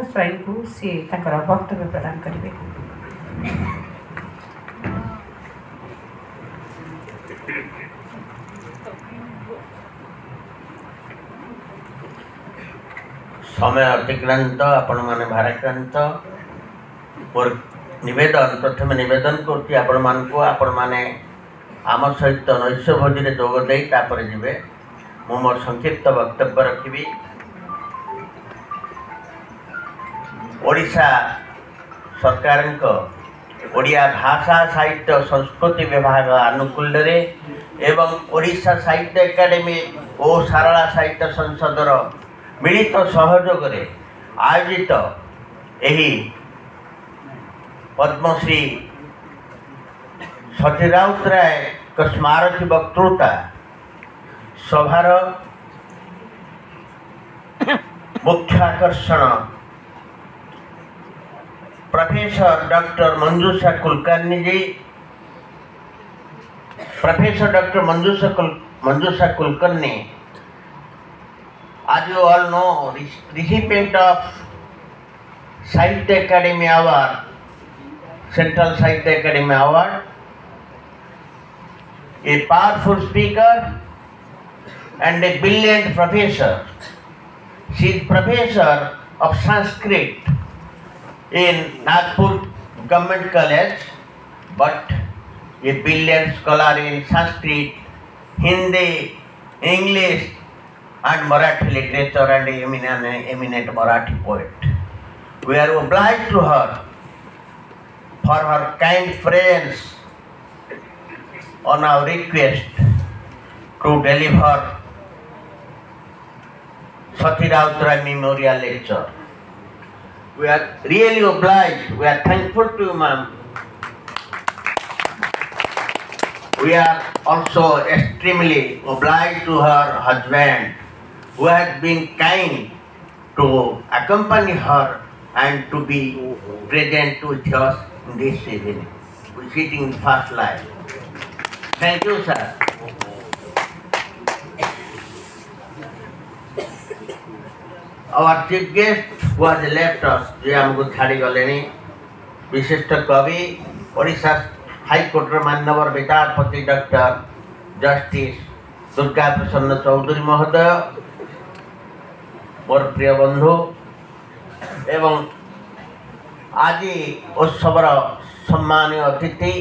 स्वाई को सी वक्तव्य प्रदान करेंगे। समय अतिक्रांत आपण माने भाराक्रांत मोर निवेदन प्रथम निवेदन करती आपण मान को आपण माने आम सहित नैश भोजी जोग दे तापर जीवे मु मोर संक्षिप्त वक्तव्य रखी। ओडिशा सरकार ओडिया भाषा साहित्य संस्कृति विभाग आनुकूल्य एवं ओडिशा साहित्य एकाडेमी और सारला साहित्य संसदर मिलित सहयोग आयोजित यही पद्मश्री सती राउतराय स्मारकी वक्तृता सभार मुख्य आकर्षण professor doctor Manjusha Kulkarni ji. Professor doctor Manjusha Kulkarni, as you all know, recipient of Sahitya Academy Award, Central Sahitya Academy Award, a powerful speaker and a brilliant professor. She is professor of Sanskrit in Nagpur Government College, but a brilliant scholar in Sanskrit, Hindi, English and Marathi literature and eminent Marathi poet. We are obliged to her for her kind friends on our request to deliver Sati Rautrai Memorial Lecture. We are really obliged, we are thankful to you, ma'am. We are also extremely obliged to her husband, who has been kind to accompany her and to be present with us in this evening, sitting in first line. Thank you, sir. Our chief guest who has left us, जे हमको छाड़ी गलेनी, विशिष्ट कवि Odisha high court माननीय विचारपति doctor justice Durga प्रसन्न चौधरी महोदय, मोर प्रिय बंधु एवं आज उत्सवर सम्मानीय अतिथि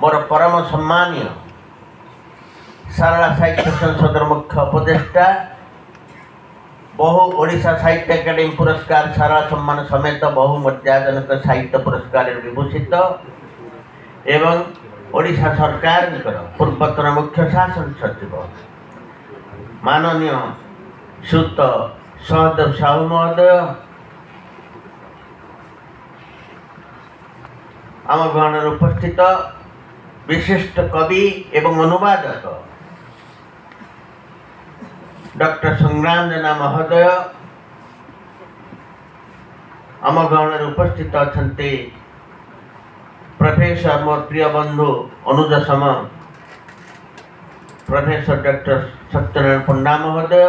मोर परम सम्मानीय सारला साहित्य संसदर मुख्य उपदेष्टा, बहु ओडिशा साहित्य एकाडेमी पुरस्कार सारला सम्मान समेत बहु मर्यादाजनक साहित्य पुरस्कार विभूषित एवं ओडिशा सरकार पूर्वतन मुख्य शासन सचिव माननीय श्रीयुत सहदेव साहू महोदय, आम गणर उपस्थित विशिष्ट कवि एवं अनुवादक डॉक्टर संग्राम जेना महोदय, आम गणर उपस्थित अछंती प्रोफेसर मोर प्रिय बंधु अनुज सम प्रोफेसर डॉक्टर सत्यनारायण पंडा महोदय,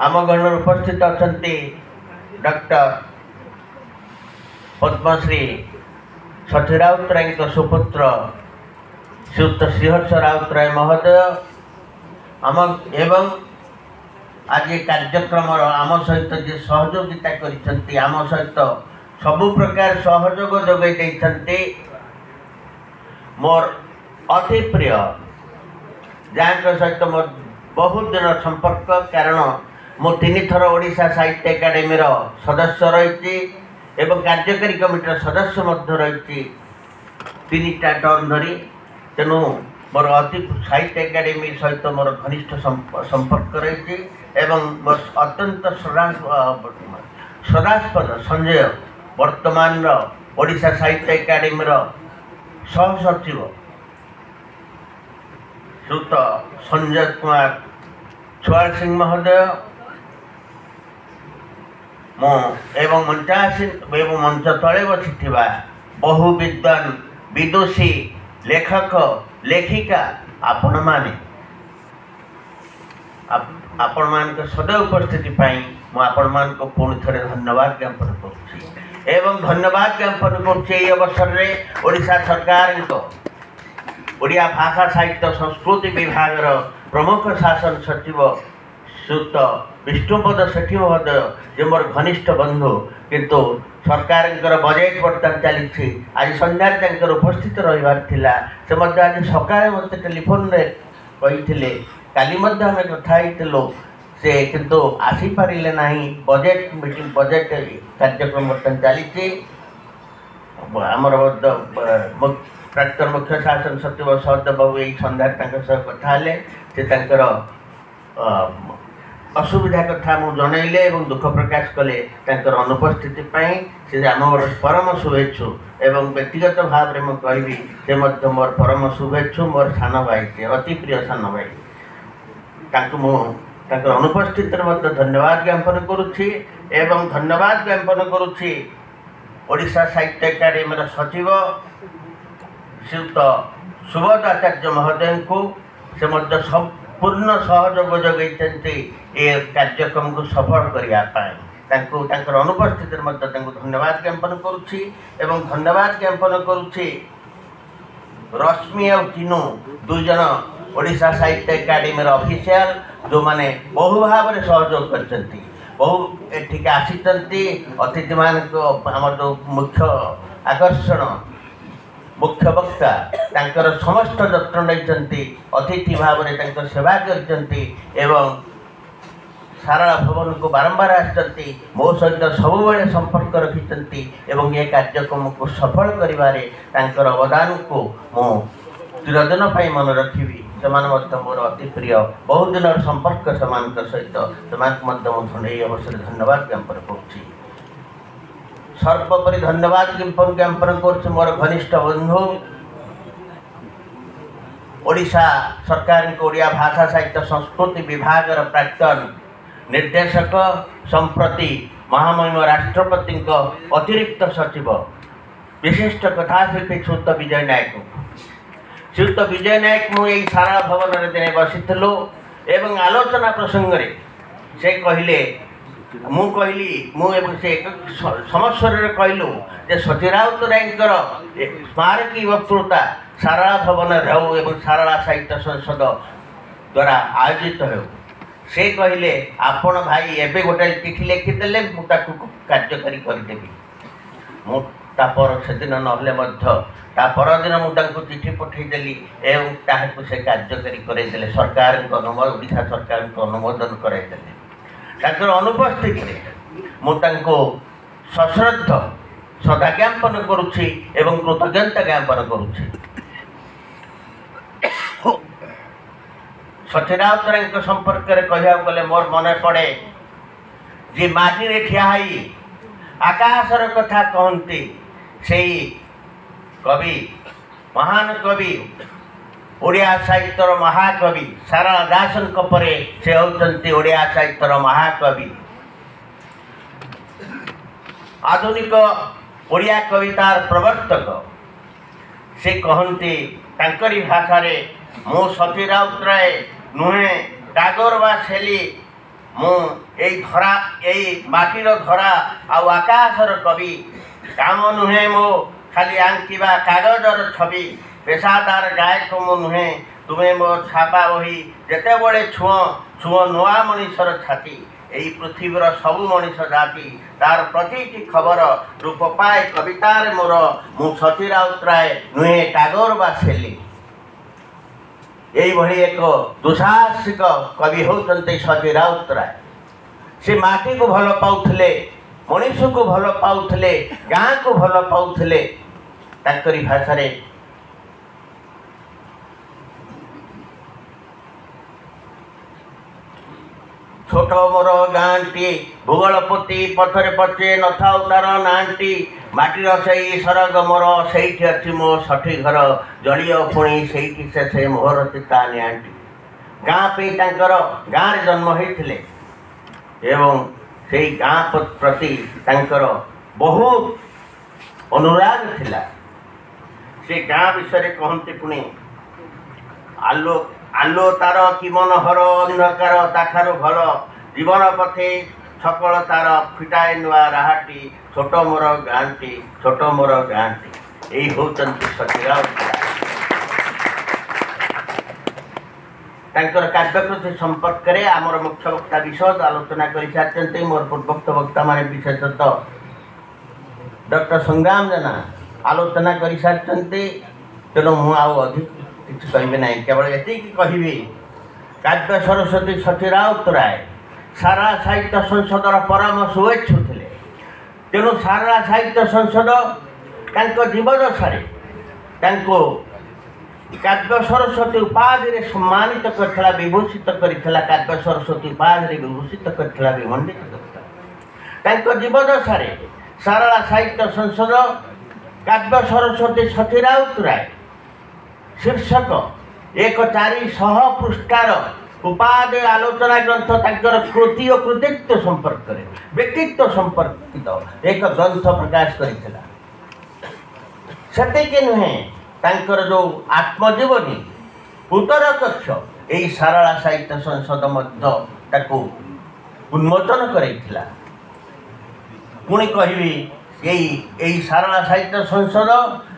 आम गणर उपस्थित अछंती डॉक्टर पद्मश्री सती राउतराय सुपुत्र श्रीयुत श्रीहर्ष राउतराय महोदय, आम एवं आज कार्यक्रम आम सहित जे सहयोगिता करिसेंती, आम सहित सबु प्रकार सहयोग जोगाई देइसेंती मोर अति प्रिय जहाँ सहित मोर बहुत दिन संपर्क, कारण मु 3 थर ओडिशा साहित्य एकाडेमी सदस्य रही एवं कार्यकारी कमिटर सदस्य मध्य रही 3टा टर्म धरी, तेणु मोर अति साहित्य एकाडेमी सहित मोर घनिष्ठ संपर्क रही एवं मोर अत्यंत श्रद्धास्पद संजय वर्तमान ओडिशा साहित्य एकाडेमी सहसचिव श्रीयुत संजय कुमार छुआल सिंह महोदय, मो एवं मंचासीन एवं मंच तले बसी बहु विद्वान विदुषी लेखक लेखिका आपण माने आपण मान सदैव उपस्थिति आपण मान पुणी थे धन्यवाद ज्ञापन करुँ धन्यवाद ज्ञापन करुँचे अवसर में ओडिशा सरकार ओडिया भाषा साहित्य संस्कृति विभाग प्रमुख शासन सचिव श्रीयुत विष्णुपद सेठी महोदय जे मोर घनिष्ठ बंधु किंतु सरकार बजेट बर्तमान चली आज सन्धार उपस्थित रही से आज सकाଳେ मत टेलीफोन कही काली आम कथा से किंतु आसीपारे ना बजेट मीटिंग बजेट कार्यक्रम बर्तमान चली आमर प्राक्तन मुख्य शासन सचिव सहदेव बाबू यही सन्धार कथा से असुविधा कथा मुझे जनइले दुख प्रकाश कले अनुपस्थिति से आम परम शुभेच्छु एवं व्यक्तिगत भाव में मुझे कहबी से मोर परम शुभेच्छु मोर सान भाई से अति प्रिय सान भाई मुझे अनुपस्थित धन्यवाद ज्ञापन करुच्ची एवं धन्यवाद ज्ञापन करुच्ची ओडिशा साहित्य एकाडेमी सचिव श्रीयुत सुबोध आचार्य महोदय को से पूर्ण सहयोग जगैते ये कार्यक्रम को सफल करने अनुपस्थित धन्यवाद ज्ञापन करुच्ची एवं धन्यवाद ज्ञापन करुच्ची रश्मि और चिनू दुई जन ओडिशा साहित्य एकाडेमी ऑफिशियल जो माने बहु भाव में सहयोग कर बहु एठिक आसी अतिथि मान जो मुख्य आकर्षण मुख्य वक्ता तांकर समस्त जत्न नहीं अतिथि भाव में सेवा कर सारा भवन को बारंबार आसती मो सहित सबुबले संपर्क रखिंट एवं ये कार्यक्रम को सफल करिबारे तांकर अवदान को मो चिरदिन मन रखी से मोर अति प्रिय बहुत दिन संपर्क सहित से अवसर धन्यवाद ज्ञापन करुच्ची सर्वोपरि धन्यवाद ज्ञापन कर मोर घनिष्ठ बंधु ओडिशा सरकार ओडिया भाषा साहित्य संस्कृति विभाग प्राक्तन निर्देशक संप्रति महामहिम राष्ट्रपति अतिरिक्त सचिव विशिष्ट कथाशिल्पी श्रीयुत विजय नायक श्रीयुत विजय नायक मुझे सारा भवन में दिने बसीलु एवं आलोचना प्रसंग से कहले मु कहली से समस्वर कहलु जे सती राउतरायकर स्मारकी वक्तृता सारा भवन हो एवं सारा साहित्य संसद द्वारा आयोजित हो से कहले आपण भाई एबे गोटे चिठी लिखिदेले मुझे कार्यकारी करदेवी मुपर से दिन ना परदिन मुझे चिठी पठेदेली एवं ताकू से कार्यकारी करदेले सरकार ओडिशा सरकार अनुमोदन कराइदेले अनुपस्थित मुझको सश्रद्ध श्रद्धा ज्ञापन करुच्ची एवं कृतज्ञता ज्ञापन करुच्ची सती राउतराय संपर्क में कह गले मोर मन पड़े जी माटी रे ठिया आकाशर कथा कहती से कवि महान कवि ओडिया साहित्यर महाकवि सारला दासन परे से होती ओडिया साहित्यर महाकवि आधुनिक ओडिया कवितार प्रवर्तक से कहती तांकरी भाषा रे मु सती राउतराय नुहे टागोर बा शेली मु धरा माटीर धरा आउ आकाशर कवि काम नुहे मो खाली आंकिबा कागजर छवि पेशादार गायक मु नुहे तुम्हें मो छापा बही जेते बड़े छुआ छुआ नुआ मनीषर छाती यही पृथ्वीर सबु मनीष जाति तार प्रति खबर रूप पाए कवितार मोर मु सती राउतराय नुहे टागोर बा शेली यही एक दुसाहसिक कवि होती सती राउतराय से माटी को भल पाउथले मनीष को भल पाउथले गाँ को भल पाउथले तांकरी भाषा रे छोट मोर गाँटी भूगोलपति पथरे पचे नथाउ तार नाटी माटीर से सरग मोर से अच्छी मो सठी घर जड़ीय पुणी से मोहर चिता निआंटी गाँ पे गाँ रे जन्म होते एवं से गाँ प्रति बहुत अनुराग थिला से गाँ विषय कहते पुणी आलोक आलो तार कि मनोहर अंधकार ताखार भल जीवन पथे सकल तार फिटाए नुआ राहाटी छोट मोर गाँटी छोट मोर गाँटी यही होचंती सती राउतराय। तांकर कार्यकृति संपर्क में आमर मुख्य वक्ता विशद आलोचना कर सारी मोर पूर्वोक्त वक्ता मान विशेषतः डॉक्टर संग्राम जेना आलोचना कर सारी तेणु मु अधिक किसी कहे ना केवल ये कहि काव्य सरस्वती सती राउतराय सारा साहित्य संसदर परम शुभेच्छु थे। तेणु सारा साहित्य संसद जीवदशारे काव्य सरस्वती उपाधि सम्मानित करथिला विभूषित करथिला काव्य सरस्वती उपाधि विभूषित करथिला विमंडित करथिला जीवदशारे सारा साहित्य संसद काव्य सरस्वती सती राउतराय शीर्षक 1/400 पृष्ठार उपाधि आलोचना ग्रंथ तांकर कृति और कृतित्व संपर्क व्यक्तित्व संपर्कित एक ग्रंथ प्रकाश करथिला। सेतिके नुहे तांकर जो आत्मजीवनी उत्तर कक्ष यही सारला साहित्य संसद मध्य ताकू उन्मोचन करैथिला। पुणी कहबी यही सारला साहित्य संसद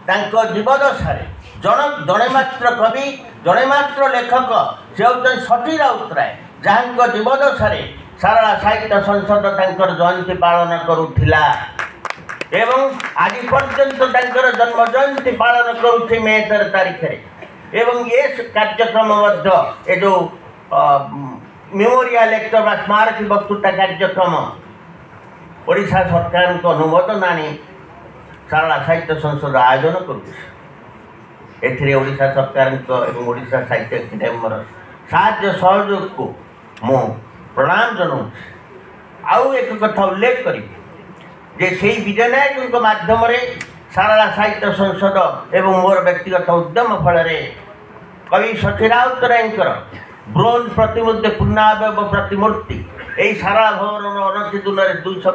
तांको जीवदशारे जड़े मात्र कवि जड़े मात्र लेखक से होते सती राउतराय जहाँ जीवदशारे सारला साहित्य संसद तांकर जयंती पालन करुथिला एवं आज पर्यंत तांकर जन्म जयंती पालन करुछि मे 13 तारीख रे एवं ये कार्यक्रम मध्य ये जो मेमोरियल लेक्चर बा स्मारक वक्तृता कार्यक्रम ओडिशा सरकार को अनुमोदन आनी सारला साहित्य संसद आयोजन करुछि। एथिरे ओडिशा सरकार एवं ओडिशा साहित्य अकादेमी साहाय्य सहयोग को मु प्रणाम जनाऊँगी। आउ एक कथा उल्लेख करी जे से विजय नायक माध्यम सारला साहित्य संसद एवं मोर व्यक्तिगत उद्यम फल कवि सती राउतराय ब्रोंज प्रतिमूर्ति पूर्णावयव प्रतिमूर्ति यही सारला भवन अनति दूर 200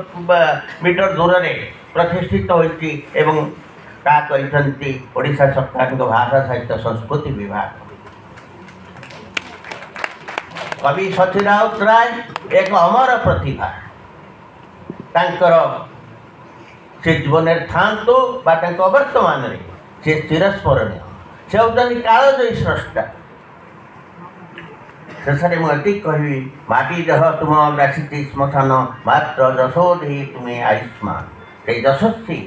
मीटर दूर प्रतिष्ठित होती ओडिशा सरकार भाषा साहित्य संस्कृति विभाग। कवि सती राउतराय एक अमर प्रतिभा तांकर से जीवन थांतु वर्तमान से चिरस्मरणीय से होती कालजयी स्रष्टा। शेष में मुझे कहि माटी देह तुम राशि श्मशान मात्र जशोधि तुम्हें आयुष्मान से यशस्वी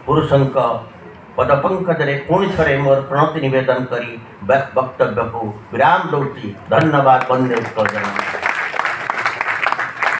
पुरुषों पदपंकज पुणी थे मोर प्रणति नवेदन करी वक्तव्य को विराम दूची। धन्यवाद। वंदे उत्कल।